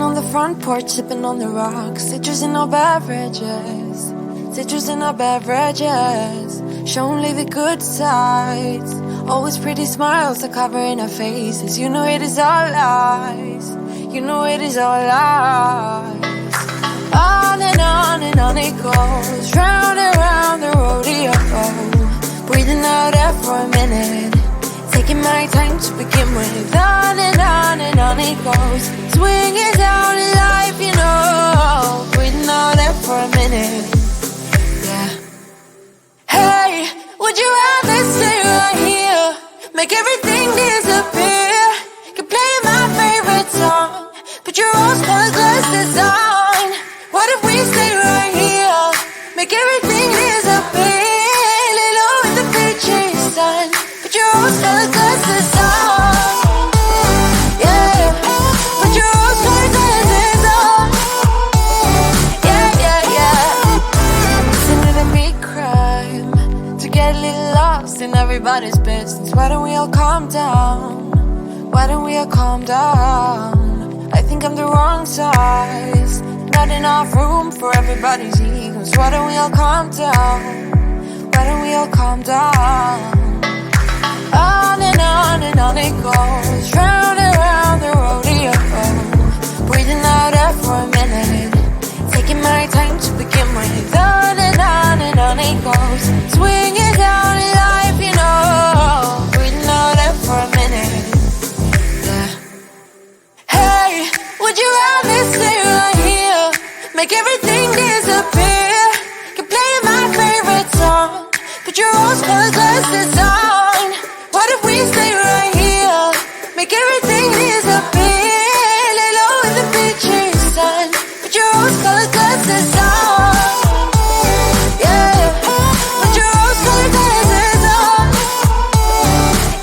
on the front porch, sipping on the rocks. Citrus in our beverages. Citrus in our beverages. Show only the good sides. Always pretty smiles are covering our faces. You know it is all lies. You know it is all lies. On and on it goes. Round and round the rodeo. Breathing out air for a minute. Taking my time to begin with. On and on it goes. Swinging down in life, you know. Breathing out air for a minute. Yeah. Hey, would you rather stay right here? Make everything disappear. Keep playing my favorite song. Put your rose-colored glasses on. What if we stay right here? Make everything disappear. Lay low in the beaching sun. Put your rose-colored glasses on. Yeah. Put your rose-colored glasses on. Yeah, yeah, yeah. Isn't it a big crime to get a little lost in everybody's business? Why don't we all calm down? Why don't we all calm down? I think I'm the wrong size. Not enough room for everybody's egos. Why don't we all calm down? Why don't we all calm down? On and on it goes. Round and round the rodeo. Breathing out air for a minute. Taking my time to begin with. On and on it goes. Swinging down in life, you know. Breathing out air for a minute. Yeah. Hey, would you rather stay right here? Make everything disappear. Keep playing my favorite song. Put your rose-colored glasses on. What if we stay right here? Make everything disappear. Lay low in the beaching sun. Put your rose-colored glasses on. Yeah. Put your rose-colored glasses on.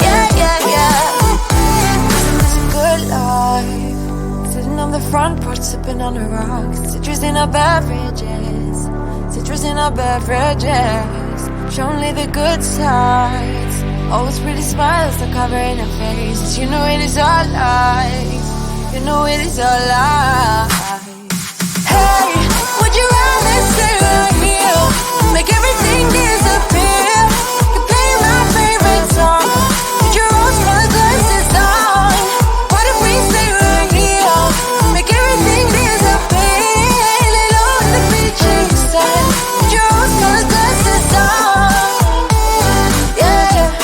Yeah, yeah, yeah. It's a good life. Sitting on the front porch, sipping on the rocks. Citrus in our beverages. Citrus in our beverages. Show only the good sides. Always pretty smiles are covering our faces. You know it is all lies. You know it is all lies. Hey, would you rather stay right here? Make everything disappear. Keep playing my favorite song. Put your rose-colored glasses on. What if we stay right here? Make everything disappear. Lay low in the beaching sun. Put your rose-colored glasses on. Yeah.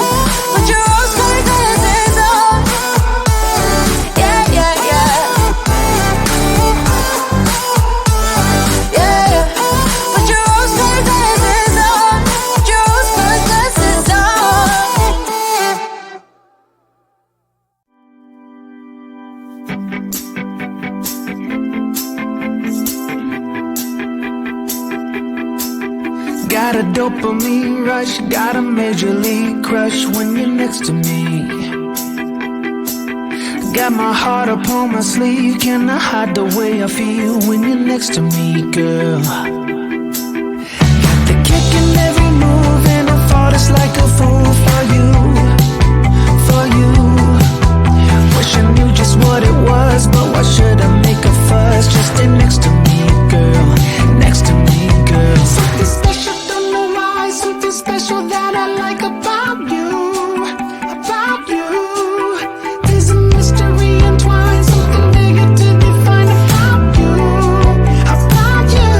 Put your rose-colored glasses on. Yeah, yeah, yeah. Yeah. Put your rose-colored glasses on. Put your rose-colored glasses on. Got a dopamine rush, got a major league crush when you're next to me. Got my heart upon my sleeve, can I hide the way I feel when you're next to me, girl? Got the kick in every move and I fall just like a fool for you, for you. Wish I knew just what it was, but why should I make a fuss? Just stay next to me, girl, next to me, girl. Something special, don't know why, something special that I like about you, about you. There's a mystery entwined, something bigger to define about you, about you.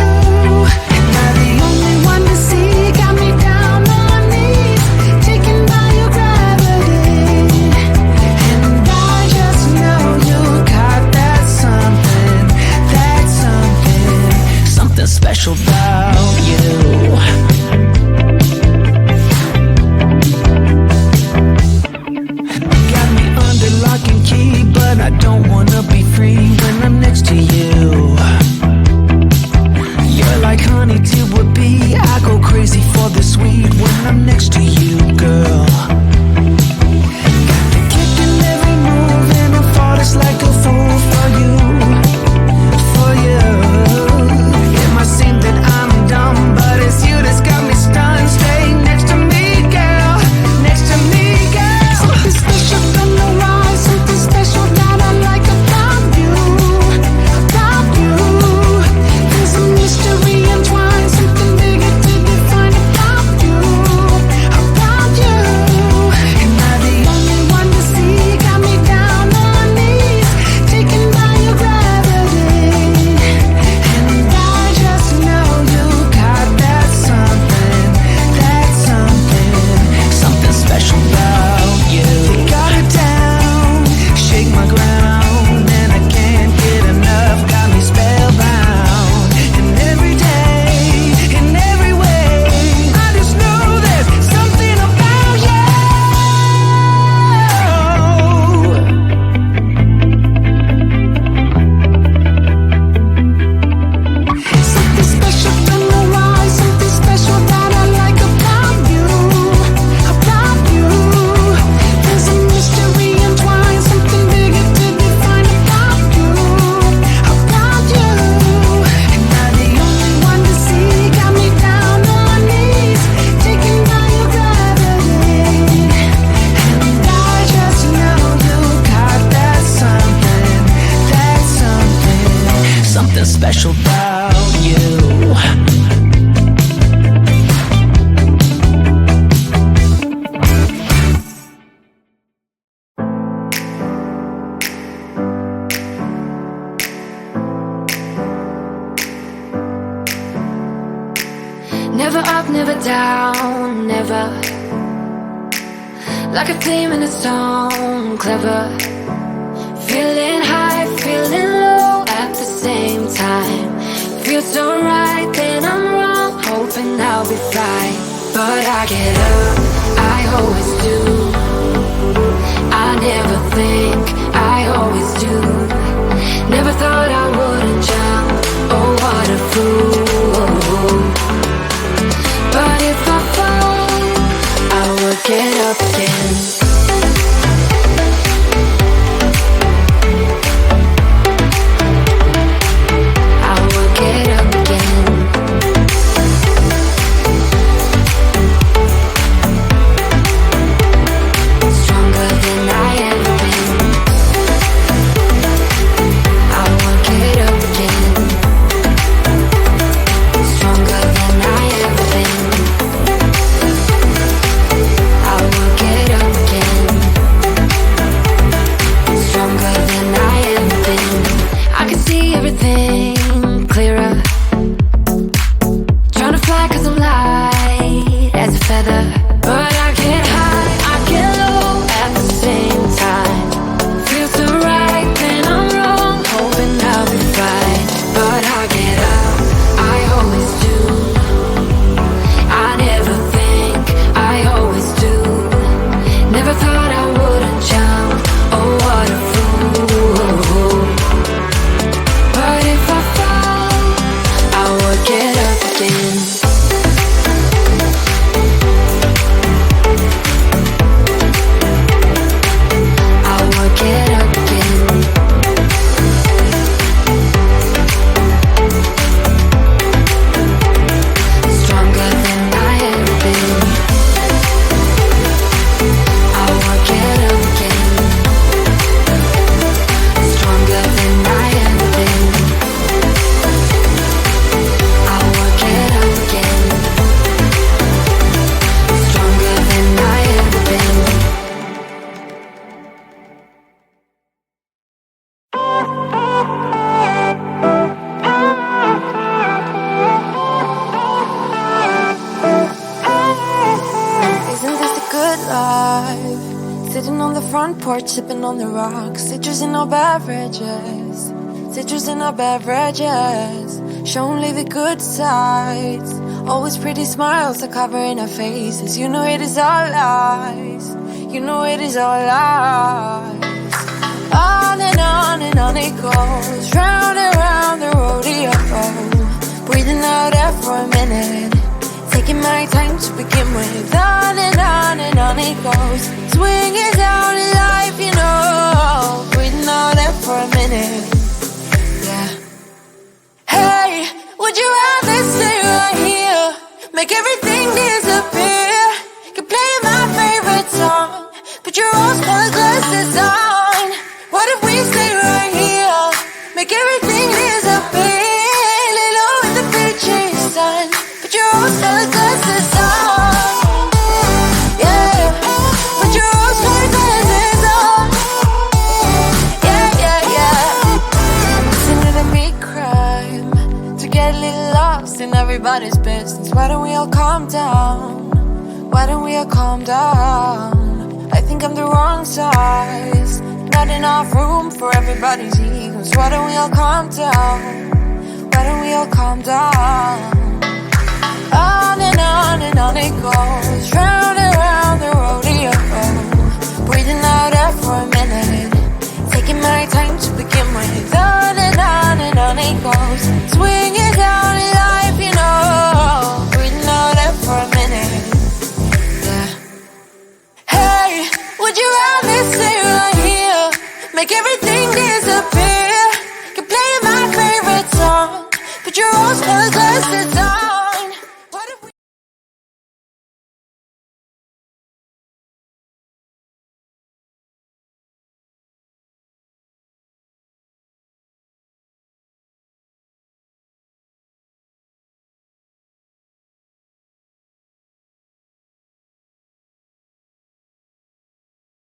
Never up, never down, never. Like a theme in a song, clever. Feeling high, feeling low at the same time. Feels so right, then I'm wrong, hoping I'll be fine. But I get up, I always do. I never think, I always do. Never thought I wouldn't jump, oh what a fool. But if I fall, I will get up again. I will get up again. Stronger than I ever been. I will get up again. Stronger than I ever been. I will get up again. Stronger than I ever been. I can see everything clearer. Trying to fly 'cause I'm light as a feather. But I get high, I get low at the same time. Feels so right, then I'm wrong, hoping I'll be fine. But I get up, I always do. I never think, I always do. Never thought I wouldn't jump, oh what a fool. But if I fall, I will get up again. I will get up again. Stronger than I ever been. I will get up again. Stronger than I ever been. I will get up again. Stronger than I ever been. Isn't this a good life? Sitting on the front porch, sipping on the rocks. Citrus in our beverages. Citrus in our beverages. Show only the good sides. Always pretty smiles are covering our faces. You know it is all lies. You know it is all lies. On and on it goes. Round and round the rodeo. Breathing out air for a minute. Taking my time to begin with. On and on it goes. Swinging down in life, you know. Breathing out air for a minute. Yeah. Hey, would you rather stay right here? Make everything disappear. Can play my favorite song. Put your rose-colored glasses on. What if we stay right here? Make everything disappear. Lay low in the beaching sun. Put your rose-colored glasses on. Yeah. Put your rose-colored glasses on. Yeah, yeah, yeah. Isn't it a meat crime to get a little lost in everybody's business? Why don't we all calm down? Why don't we all calm down? I think I'm the wrong size. Not enough room for everybody's egos. Why don't we all calm down? Why don't we all calm down? On and on it goes. Round and round the rodeo. Breathing out air for a minute. Taking my time to begin with. On and on it goes. Swinging down